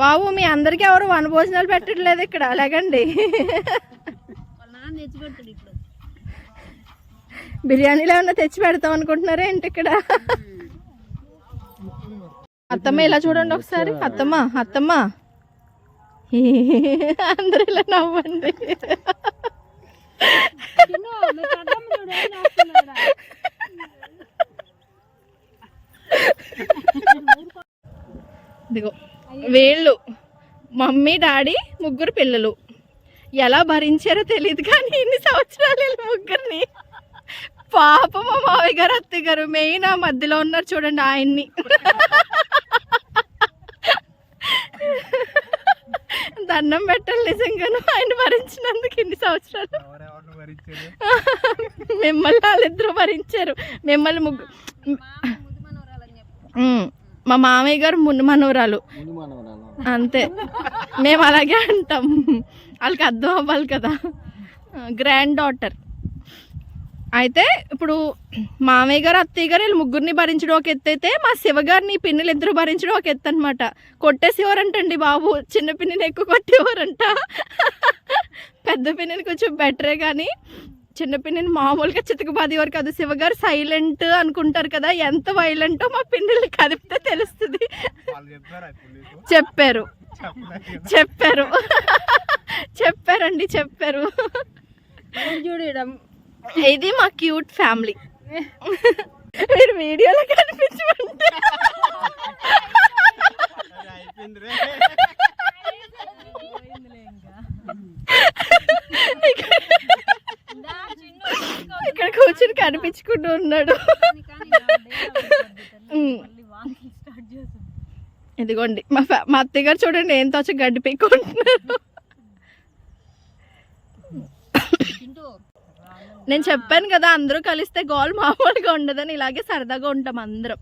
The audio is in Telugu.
బాబు మీ అందరికి ఎవరు వనభోజనాలు పెట్టట్లేదు ఇక్కడ, లేకండి. బిర్యానీలో ఏమన్నా తెచ్చి పెడతాం అనుకుంటున్నారా ఏంటి ఇక్కడ? అత్తమ్మ ఇలా చూడండి ఒకసారి. అత్తమ్మ అత్తమ్మ అందరూ ఇలా నవ్వండి. ఇదిగో వీళ్ళు మమ్మీ డాడీ ముగ్గురు పిల్లలు. ఎలా భరించారో తెలియదు కానీ ఇన్ని సంవత్సరాలు ముగ్గురిని. పాప మా మావయ్య గారు అత్తయ్య గారు మెయిన్ ఆ మధ్యలో ఉన్నారు చూడండి ఆయన్ని. దండం పెట్టాలి నిజంగాను ఆయన భరించినందుకు ఇన్ని సంవత్సరాలు. మిమ్మల్ని వాళ్ళిద్దరూ భరించారు. మిమ్మల్ని మా మామయ్య గారు మున్ను మనవరాలు అంతే, మేము అలాగే అంటాం. వాళ్ళకి అర్థం అవ్వాలి కదా, గ్రాండ్ డాటర్. అయితే ఇప్పుడు మామయ్య గారు అత్తయ్య గారు వీళ్ళు ముగ్గురిని భరించడం ఒక ఎత్తు అయితే, మా శివగారిని పిన్నులు ఇద్దరు భరించడం ఒక ఎత్తు అనమాట. కొట్టేసేవారంటండి బాబు, చిన్న పిన్నిని ఎక్కువ కొట్టేవారంట. పెద్ద పిన్నిని కొంచెం బెటరే కానీ చిన్న పిన్నిని మామూలుగా చితకబాదేవారు కాదు. శివగారు సైలెంట్ అనుకుంటారు కదా, ఎంత వైలెంటో మా పిన్నుల్ని కదిపితే తెలుస్తుంది. చెప్పారు చెప్పారు చెప్పారండి చెప్పారు. చూడడం ఇది మా క్యూట్ ఫ్యామిలీ. మీరు వీడియోలో కనిపించమంటే ఇక్కడ కూర్చుని కనిపించుకుంటూ ఉన్నాడు. ఇదిగోండి మా అత్తయ్య గారు చూడండి ఏం తోచ గడ్డి పీక్కుంటున్నారు. నేను చెప్పాను కదా అందరూ కలిస్తే గోల్ మామూలుగా ఉండదని, ఇలాగే సరదాగా ఉంటాం అందరం.